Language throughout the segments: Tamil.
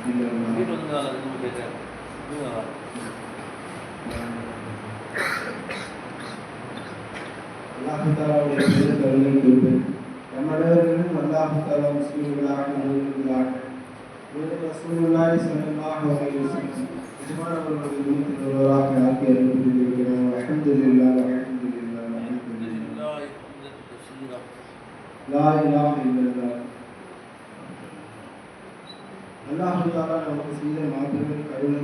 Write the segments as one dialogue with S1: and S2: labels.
S1: வீட்டு வந்து நான் கேட்குறேன்.
S2: அல்லாஹ் தஆலாவுடைய கருணை குறிப்பு நம் அனைவர்களும் அல்லாஹ் தஆலா முஸ்லிம்களாக முஸ்லிம்களாக ரசூலுல்லாஹி ஸல்லல்லாஹு அலைஹி வஸல்லம் இஜ்மானவர்களுடைய உம்மத்தில் ஒருவராக ஆக்கி அருள்புரிந்திருக்கிறார். அல்ஹம்துலில்லாஹ் அல்ஹம்துலில்லாஹ் அல்ஹம்துலில்லாஹ் லா இலாஹ இல்லல்லாஹ். அல்லாஹ் தஆலா நமக்கு செய்த மாபெரும் கருணை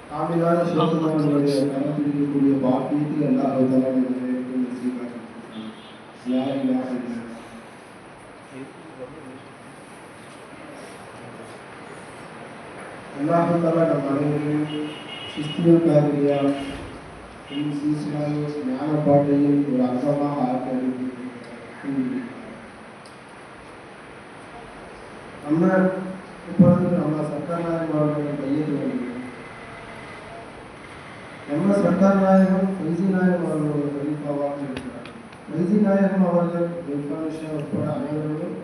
S2: காமிலான ஷேகுமார்களுடைய கருத்திருக்கக்கூடிய பாக்கியத்தை அல்லாஹ் தஆலா நமக்கு நசீபாக்கி லா இலாஹ இல்லல்லாஹ். அல்லாஹ் தஆலா நம் அனைவரையும் சிஸ்தியல் காரியா சீசனாயோ ஞான பாட்டையும் ஒரு அங்கமாக ஆக்கி அருள்புரிந்திருக்கிறார். நம்ம இப்பொழுது நம்ம சர்க்கார் நாயகம் அவர்களின் கையெழுத்து வருகிறோம். நம்ம சர்க்கார் நாயகம் ஃபைசி நாயகம் அவர்களோட கலீஃபாவாக இருக்கிறார். ஃபைசி நாயகம் அவர்கள் ஜெல்ஃபானிஷா உட்பட அனைவரும்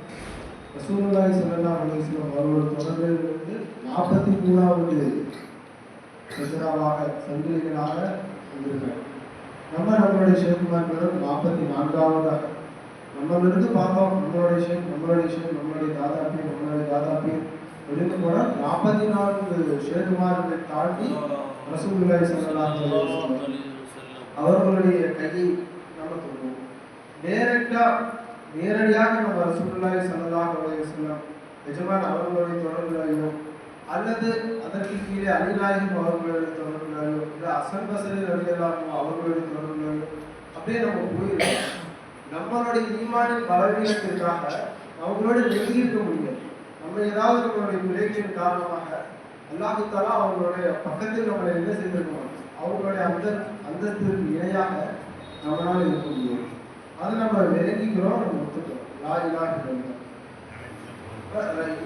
S2: ரசூலுல்லாஹி ஸல்லல்லாஹு அலைஹி வஸல்லம் அவர்களோட தொடர்பிலிருந்து 43வது ஹிஜ்ராவாக சங்கிலிகளாக வந்திருக்கிறார். நம்மளுடைய ஷேகுமார்களும் 44வது நம்மளிருந்து பார்த்தோம். நம்மளுடைய நம்மளுடைய தாதாப்பி வெளிந்து போனால் 44 ஷேகுமார்களை தாண்டி ரசூலுல்லாஹி ஸல்லல்லாஹு அலைஹி வஸல்லம் அவர்களுடைய கையை நம்ம தொடுவோம். நேரடியாக நம்ம ரசூலுல்லாஹி ஸல்லல்லாஹு அலைஹி வஸல்லம் எஜமான் அவர்களுடைய தொடர்புகளையோ அல்லது அதற்கு கீழே அலிநாயகம் அவர்களுடைய தொடர்புகளையோ இல்லை அசன் பசரி ரலியல்லாஹு அவர்களுடைய தொடர்புகளையோ அப்படியே நம்ம போயிருக்கோம். நம்மளுடைய ஈமானின் பலவீனத்திற்காக அவங்களோட நெருங்கி இருக்க முடியாது. நம்ம ஏதாவது நம்மளுடைய பிழைகளின் காரணமாக அல்லாஹ் தஆலா அவங்களுடைய பக்கத்தில் நம்மளை என்ன செய்திருக்கோம், அவங்களுடைய அந்தஸ்திற்கு இணையாக நம்மளால இருக்க முடியும். அதை நம்ம விளங்கிக்கிறோம், நம்ம ஒத்துக்கிறோம். லா இலாஹ இல்லல்லாஹ்.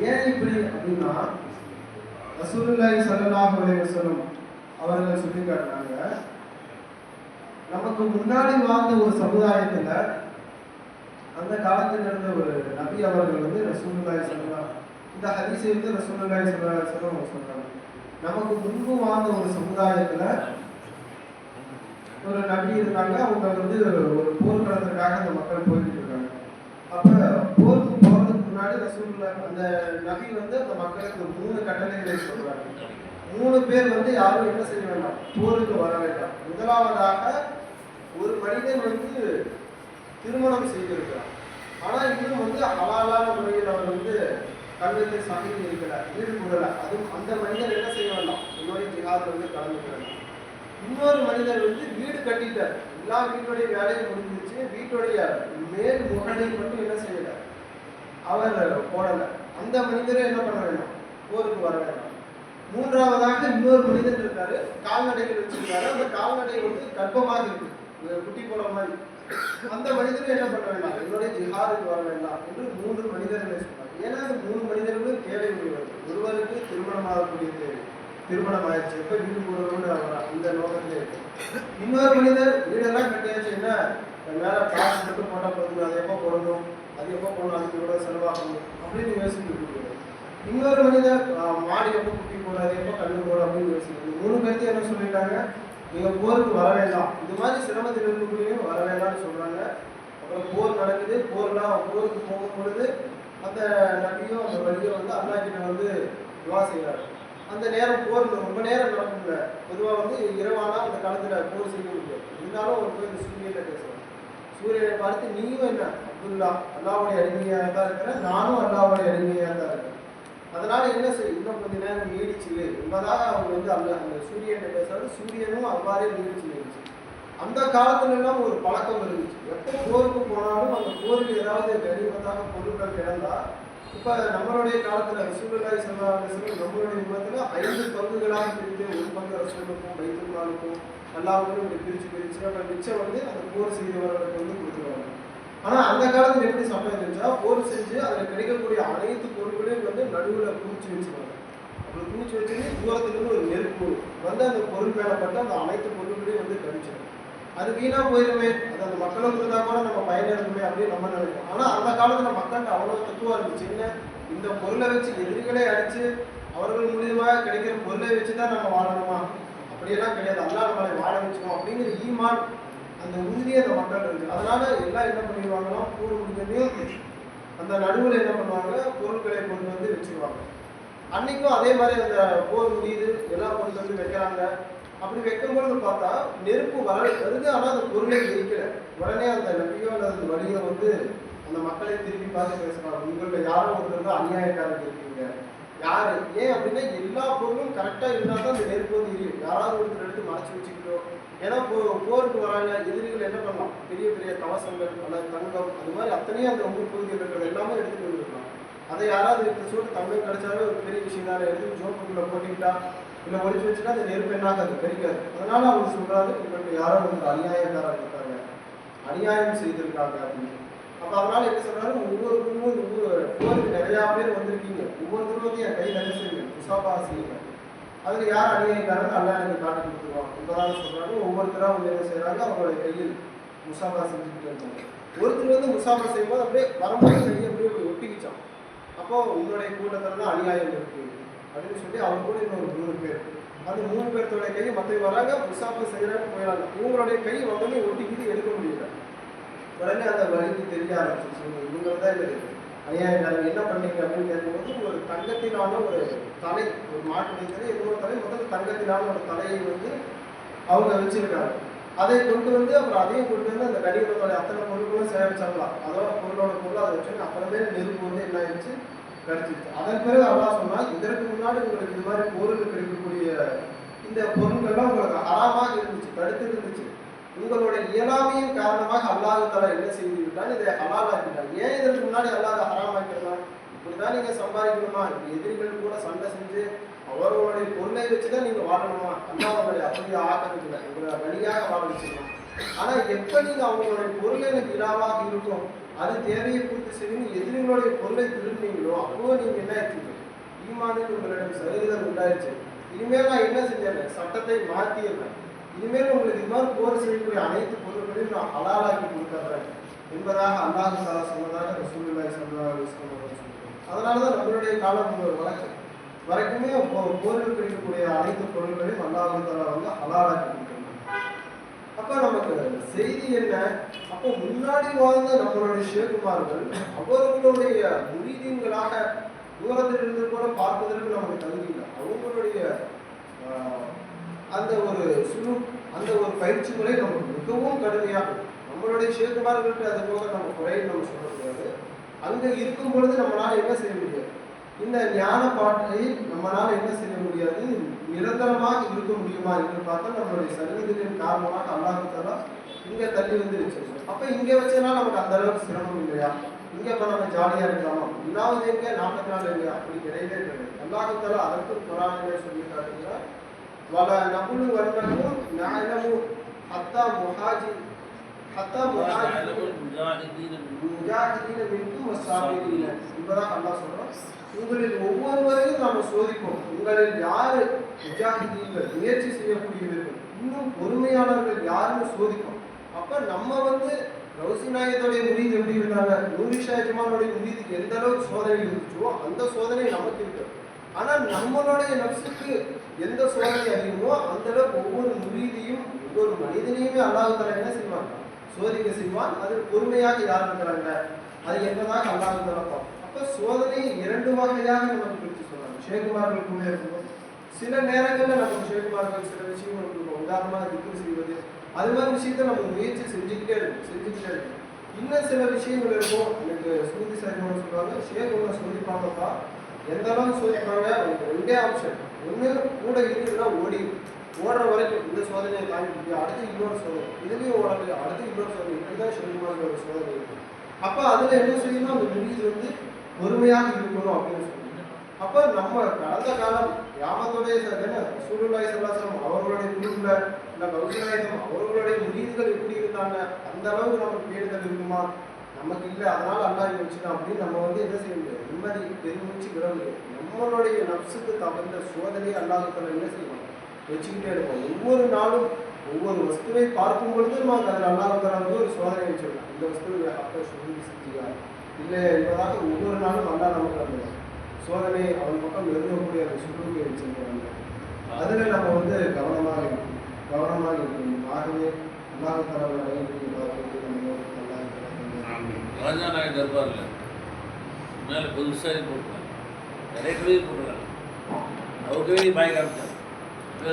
S2: ஏன் இப்படி அப்படின்னா ரசூலுல்லாஹி ஸல்லல்லாஹு அலைஹி வஸல்லம் அவர்கள் சொல்லி காட்டினாங்க, நமக்கு முன்னாடி வாழ்ந்த ஒரு சமுதாயத்துல அந்த காலத்தில் இருந்த ஒரு நபி அவர்கள் வந்து ரசூலுல்லாஹி ஸல்லல்லாஹு இந்த ஹதீஸை வந்து ரசூலுல்லாஹி ஸல்லல்லாஹு அலைஹி வஸல்லம் சொல்றாங்க. நமக்கு முன்பு வாழ்ந்த ஒரு சமுதாயத்துல ஒரு நபி இருந்தாங்க. அவங்க வந்து ஒரு போர்க்களத்திற்காக அந்த மக்கள் போயிட்டு இருக்காங்க. அப்ப போருக்கு போறதுக்கு முன்னாடி ரசூலுல்லாஹி அந்த நபி வந்து அந்த மக்களுக்கு 3 கட்டளைகளை சொல்றாங்க. 3 பேர் வந்து யாரும் என்ன செய்ய வேண்டாம், போருக்கு வர வேண்டாம். முதலாவதாக ஒரு மனிதன் வந்து திருமணம் செய்திருக்கிறார். ஆனா இன்னும் வந்து ஹலாலான முறையில் அவர் வந்து கல்வெட்டு சமையல் இருக்கிறார், ஈடுபடல. அதுவும் அந்த மனிதர் என்ன செய்ய வேண்டாம், என்னுடைய ஜிஹாத் வந்து கலந்துக்கிறார். இன்னொரு மனிதர் வந்து வீடு கட்டிட்டார், எல்லா வீட்டுடைய வேலையும் முடிஞ்சிருச்சு, வீட்டுடைய மேல் முகடை மட்டும் என்ன செய்யல, அவர் போடல. அந்த மனிதரை என்ன பண்ண வேண்டாம், போருக்கு வர வேண்டாம். மூன்றாவதாக இன்னொரு மனிதன் இருக்காரு, கால்நடைகள் வச்சிருக்காரு. அந்த கால்நடை வந்து கர்ப்பமாக இருக்கு, குட்டி போட மாதிரி. அந்த மனிதரை என்ன பண்ண வேண்டாம், என்னுடைய ஜிஹாதுக்கு வர வேண்டாம் என்று 3 மனிதர்களை சொன்னார். ஏன்னா அந்த 3 மனிதர்களும் தேவை உடையவர். ஒருவருக்கு திருமணம் ஆகக்கூடிய தேவை, திருமணம் ஆயிடுச்சு, எப்ப வீடு போடணும்னு அந்த நோக்கத்திலே இருக்கு. இன்னொரு மனிதர் வீடெல்லாம் கட்டியாச்சு, என்ன மேல காசு மட்டும் போட்டா போதும், அதை எப்போ போடணும், அது எப்போ போடணும், அதுக்கு எவ்வளவு செலவாகணும் அப்படின்னு யோசிச்சுட்டு. இன்னொரு மனிதர் மாடி எப்போ குட்டி போடாது, எப்போ கண்ணு போடும் அப்படின்னு யோசிக்கணும். 3 பேர்த்து என்ன சொல்லிட்டாங்க, நீங்க போருக்கு வர வேண்டாம், இது மாதிரி சிரமத்தில் இருக்கக்கூடியவங்க வர வேண்டாம்னு சொல்றாங்க. அப்புறம் போர் நடக்குது. போருக்கு போகும் பொழுது அந்த நபியோ அந்த வழியோ வந்து அல்லாஹ் கிட்ட வந்து துவா செய்யறாரு. அந்த நேரம் போர் ரொம்ப நேரம் நடக்கும்ல. பொதுவாக வந்து இரவானா அந்த காலத்துல போர் செய்ய முடியாது. இருந்தாலும் ஒரு போய் சூரியனை பேசுறாங்க. சூரியனை பார்த்து, நீயும் என்ன அப்துல்லா, அல்லாஹ்வுடைய அடிமையாக தான் இருக்கிற, நானும் அல்லாஹ்வுடைய அடிமையாக தான் இருக்கிறேன். அதனால என்ன செய்யும், இன்னும் கொஞ்ச நேரம் நீடிச்சு என்பதாக அவங்க வந்து அந்த சூரியனை பேசுறாரு. சூரியனும் அவ்வாறே நீடிச்சு இருந்துச்சு. அந்த காலத்துல எல்லாம் ஒரு பழக்கம் இருந்துச்சு, எப்போ போருக்கு போனாலும் அந்த போருக்கு ஏதாவது கனிமத்தாக பொருட்கள் கிடந்தா, இப்ப நம்மளுடைய காலத்துல ரசூலுல்லாஹி ஸல்லல்லாஹு அலைஹி வஸல்லம் நம்மளுடைய உம்மத்துல 5 பங்குகளாக பிரித்து, ஒரு பங்கு ரசூலுக்கும் பைத்துல் மாலுக்கும் அல்லாஹ்வுக்கும் இப்படி பிரிச்சு அந்த மிச்சம் வந்து அந்த போர் செய்தவர்களுக்கு வந்து கொடுத்துருவாங்க. ஆனா அந்த காலத்துல எப்படி சட்டம் இருந்துச்சா, போர் செஞ்சு அதுல கிடைக்கக்கூடிய அனைத்து பொருட்களையும் வந்து நடுவுல குமிச்சு வச்சுருவாங்க. அப்படி குமிச்சு வச்சுட்டு தூரத்துல இருந்து ஒரு நெருப்பு வந்து அந்த பொருள் மேலப்பட்டு அந்த அனைத்து பொருட்களையும் வந்து கழிச்சிடும். அது வீணா போயிருமே, அது அந்த மக்களுக்கு இருந்தா கூட நம்ம பயனே இருக்குமே அப்படின்னு நம்ம நினைப்போம். ஆனா அந்த காலத்துல மக்கள்கிட்ட அவ்வளவு தத்துவம் இருந்துச்சு. என்ன, இந்த பொருளை வச்சு எதிரிகளை அடிச்சு அவர்கள் மூலியமாக கிடைக்கிற பொருளை வச்சு தான் நம்ம வாழணுமா? அப்படியெல்லாம் கிடையாது. அல்லாஹ் நம்மளை வாழ வச்சுக்கணும் அப்படிங்கிற ஈமான், அந்த உறுதியை அந்த மக்கள் இருக்கு. அதனால எல்லாம் என்ன பண்ணிடுவாங்கன்னா, போர் முடிஞ்சதையும் அந்த நடுவில் என்ன பண்ணுவாங்க, பொருட்களை கொண்டு வந்து வச்சுருவாங்க. அன்னைக்கும் அதே மாதிரி அந்த போர் முடியுது, எல்லாம் கொண்டு வந்து வைக்கிறாங்க. அப்படி வைக்கும்போது பார்த்தா நெருப்பு வருது, ஆனால் அந்த பொருளை எரிக்கல. உடனே அந்த நபியோ அல்லது வழியோ வந்து அந்த மக்களை திருப்பி பார்த்து பேசுறாங்க, உங்கள்கிட்ட யாரோ ஒருத்தர் வந்து அநியாயக்காரங்க இருக்கீங்க. யாரு? ஏன் அப்படின்னா எல்லா பொருளும் கரெக்டாக இருந்தால் தான் அந்த நெருப்பு வந்து எரியும். யாராவது ஒருத்தர் எடுத்து மறைச்சு வச்சுக்கிட்டோம். ஏன்னா போருக்கு வராங்க, எதிரிகள் என்ன பண்ணலாம், பெரிய பெரிய கவசங்கள் அல்லது தங்கம் அது மாதிரி அத்தனையும் அந்த ஊர் பகுதியில் இருக்கிற எல்லாமே எடுத்துட்டு வந்துருக்கலாம். அதை யாராவது எடுத்து சொல்லிட்டு தங்கம் கிடைச்சாவே ஒரு பெரிய விஷயம் தான், எடுத்து ஜோப்புக்குள்ள போட்டிக்கிட்டா இல்லை ஒழிச்சு வச்சுட்டா அந்த நெருப்பு என்னாக அது கிடைக்காது. அதனால அவங்க சொல்றாரு, உங்களுக்கு யாரோ வந்து அநியாயக்காரர் இருக்காங்க, அநியாயம் செய்திருக்காங்க அப்படின்னு. அப்போ அதனால என்ன சொல்றாரு, ஒவ்வொரு போருக்கு நிறையா பேர் வந்திருக்கீங்க, ஒவ்வொருத்தரும் வந்து என் கை நிறைய செய்யுங்க, முசாபா செய்யுங்க. அதில் யார் அநியாயக்காரங்க அல்லா எனக்கு காட்டி கொடுத்துருவாங்க. இப்போதான் சொல்றாங்க, ஒவ்வொருத்தராக வந்து என்ன செய்யறாங்க, அவங்களுடைய கையில் முசாபா செஞ்சுக்கிட்டு இருக்காங்க. ஒருத்தர் வந்து முசாபா செய்யும்போது அப்படியே வரும்போது கையை அப்படியே ஒட்டிக்கிச்சான். அப்போ உங்களுடைய கூட்டத்தில் தான் அநியாயம் இருக்கு அப்படின்னு சொல்லி அவங்க கூட இன்னொரு 3 பேர், அந்த 3 பேர்த்தோட கையை மற்ற வராங்க, முசாபா செய்யறாங்க, போயிடறாங்க. இவங்களுடைய கை உடனே ஒட்டிக்கிட்டு எடுக்க முடியல. உடனே அந்த வழிக்கு தெரிய ஆரம்பிச்சிச்சு, இவங்க தான் இல்லை அநியாயக்காரங்க, என்ன பண்ணீங்க அப்படின்னு கேட்கும்போது, ஒரு தங்கத்திலான ஒரு தலை, ஒரு மாட்டுடைய தலை, இன்னொரு தலை, முதல்ல தங்கத்திலான ஒரு தலையை வந்து அவங்க வச்சிருக்காங்க. அதை கொண்டு வந்து அப்புறம் அதையும் கொண்டு வந்து அந்த கனிமத்தோட அத்தனை பொருட்களும் சேகரிச்சாங்களாம். அதோட பொருளோட பொருள் அதை வச்சு அப்புறமே நெருப்பு வந்து என்ன ஆயிடுச்சு, கிடைச்சிருச்சு. அதன் பிறகு அல்லாஹ் சொன்னா, இதற்கு முன்னாடி உங்களுக்கு இது மாதிரி பொருள் கிடைக்கக்கூடிய இந்த பொருட்கள்லாம் உங்களுக்கு ஹராமாக இருந்துச்சு, தடுத்து இருந்துச்சு. உங்களோட இயலாமையின் காரணமாக அல்லாஹ் தஆலா என்ன செய்து விட்டான், இதை ஹலாலாக்கிட்டான். ஏன் இதற்கு முன்னாடி அல்லாஹ் ஹராமாக்கிடலாம்? இப்படிதான் நீங்க சம்பாதிக்கணுமா? எதிரிகள் கூட சண்டை செஞ்சு அவர்களுடைய பொருளை வச்சுதான் நீங்க வாழணுமா? அல்லாஹ் உங்களை அப்படியே ஆக்கிரமிக்கல, உங்களை வழியாக வாழ வச்சுக்கலாம். ஆனா எப்ப நீங்க அவங்களுடைய பொருளை எனக்கு இலாவாக இருக்கும், அது தேவையை பூர்த்தி செய்யணும், எதிரிகளுடைய பொருளை திரும்பினீங்களோ அப்போ நீங்க என்ன ஆயிடுச்சு, ஈமானுக்கு உங்களிடம் சதவீதம் உண்டாயிடுச்சு. இனிமேல் நான் என்ன செஞ்சேன், சட்டத்தை மாற்றிடுறேன். இனிமேல் உங்களுக்கு இது மாதிரி போர் செய்யக்கூடிய அனைத்து பொருட்களையும் நான் ஹலாலாக்கி கொடுத்துறேன் என்பதாக அல்லாஹ் தஆலா சொன்னதாக ரசூலுல்லாஹி ஸல்லல்லாஹு அலைஹி வஸல்லம் சொல்றாங்க. அதனாலதான் நம்மளுடைய காலம் ஒரு வரைக்குமே போரில் கிடைக்கக்கூடிய அனைத்து பொருட்களையும் அல்லாஹ் தஆலா வந்து ஹலாலாக்கி கொடுத்துருக்காங்க. அப்ப நமக்கு செய்தி என்ன, அப்போ முன்னாடி வாழ்ந்த நம்மளுடைய ஷேகுமார்கள் அவர்களுடைய முரீதீன்களாக தூரத்திலிருந்து கூட பார்ப்பதற்கு நமக்கு தகுதி இல்லை. அவங்களுடைய அந்த ஒரு சுழு, அந்த ஒரு பயிற்சி முறை நமக்கு மிகவும் கடுமையாக, நம்மளுடைய ஷேகுமார்கள்ட்ட அது போக நம்ம குறையை நம்ம சொல்ல முடியாது. அங்க இருக்கும் பொழுது நம்மளால என்ன செய்ய முடியாது, இந்த ஞான பாட்டை நம்மளால என்ன செய்ய முடியாது, நிரந்தரமாக இருக்க முடியுமா என்று பார்த்தா நம்மளுடைய சரீரத்தின் காரணமாக அல்லாஹ் தஆலா இங்க தள்ளி வந்து வச்சிருக்கோம். அப்ப இங்க வச்சதுனால நமக்கு அந்த அளவுக்கு சிரமம் இல்லையா, இங்க இப்ப நம்ம ஜாலியா இருக்கலாமா, இன்னாவது எங்க 44 எங்க, அப்படி கிடையவே கிடையாது. அல்லாஹ் தஆலா அதற்கு குர்ஆனிலே சொல்லி காட்டுகிறார், வல நபுலு வன்னகும் நஅலமு ஹத்தா முஜாஹிதீன மின்கும் வஸ்ஸாபிரீன. இப்பதான் அல்லாஹ் சொல்றான், உங்களில் ஒவ்வொருவரையும் நாம சோதிப்போம், உங்களில் யாரு முஜாஹிதீன்கள் முயற்சி செய்யக்கூடியவர்கள், இன்னும் பொறுமையாளர்கள் யாருன்னு சோதிப்போம். அப்ப நம்ம வந்து ரவுசி நாயகத்துடைய முரீது எப்படி இருந்தாங்க, நூரி ஷா ஜமானுடைய முரீதுக்கு எந்த அளவுக்கு சோதனை இருந்துச்சோ அந்த சோதனை நமக்கு இருக்கு. ஆனால் நம்மளுடைய நப்சுக்கு எந்த சோதனை அதிகமோ அந்த அளவுக்கு ஒவ்வொரு முரீதியும் ஒவ்வொரு மனிதனையுமே அல்லாஹ் தஆலா என்ன செய்வான், சோதிக்க செய்வான். அது பொறுமையாக யார் இருக்கிறாங்க அது என்பதாக அல்லாஹ் தஆலா பார்ப்போம். அப்ப சோதனையை 2 வகையாக நமக்கு பிரித்து சொல்றாங்க. ஷேகுமார்களுக்குள்ளே இருக்கும்போது சில நேரங்களில் நமக்கு ஷேகுமார்கள் சில விஷயங்கள் இருக்கும், உதாரணமாக திக்ர் செய்வது, அது மாதிரி விஷயத்த நம்ம முயற்சி செஞ்சுக்கிட்டே இருக்கும். இன்னும் சில விஷயங்கள் இருக்கும், எனக்கு ஸ்மிருதி சாஹிப் சொல்லுவாங்க, ஷேக் ஒன்று சோதிப்பாங்கப்பா, எந்த அளவுக்கு சோதிப்பாங்க, அவங்க 2 ஆப்ஷன், ஒன்று கூட இருக்குன்னா ஓடுற வரைக்கும் இந்த சோதனையை தாங்கிட்டு அடுத்து இன்னொரு சோதனை, இதுலேயும் ஓடல அடுத்து இன்னொரு சோதனை, இப்படிதான் ஷேகுமார்களோட சோதனை இருக்கு. அப்போ அதில் என்ன செய்யணும், அந்த முரீது வந்து பொறுமையாக இருக்கணும் அப்படின்னு சொல்லி. அப்போ நம்ம கடந்த காலம் யாமத்துடைய ரசூலுல்லாஹி ஸல்லல்லாஹு அலைஹி வஸல்லம் அவர்களுடைய குழுவில் இல்லை கௌசிநாயகம் அவர்களுடைய முரீதுகள் எப்படி இருந்தாங்க, அந்த அளவுக்கு நமக்கு பேடுதல் இருக்குமா, நமக்கு இல்லை. அதனால அல்லாஹ் இங்கே வச்சுக்கலாம் அப்படின்னு நம்ம வந்து என்ன செய்ய முடியாது, நிம்மதி பெருமூச்சு விட முடியாது. நம்மளுடைய நப்சுக்கு தகுந்த சோதனையை அல்லாஹ் தஆலா என்ன செய்யணும், வச்சுக்கிட்டே இருப்போம். ஒவ்வொரு நாளும் ஒவ்வொரு வஸ்துவை பார்க்கும் பொழுது நமக்கு அதில் அல்லாஹ் தஆலா வந்து ஒரு சோதனை வச்சிருக்கோம். இந்த வஸ்துவை அப்போ சொல்லி செஞ்சுக்கலாம் இல்லை என்பதாக ஒவ்வொரு நாளும் அல்லாஹ் நமக்கு அந்த சோதனை அவன் பக்கம் நெருங்கக்கூடிய அந்த சுற்றுக்கு வச்சிருக்கிறாங்க. அதில் நம்ம வந்து கவனமாக இருக்கணும். ஆகவே அல்லாஹ் தஆலா நல்லா இருக்கிறாங்க.
S1: ராஜா நாயக் தர்பாரில் மேலே புதுசாக போட்டுருக்காங்க, நிறைய கவிதை போட்டுருக்காங்க. அவர் கவிதை பாய காமிச்சாங்க.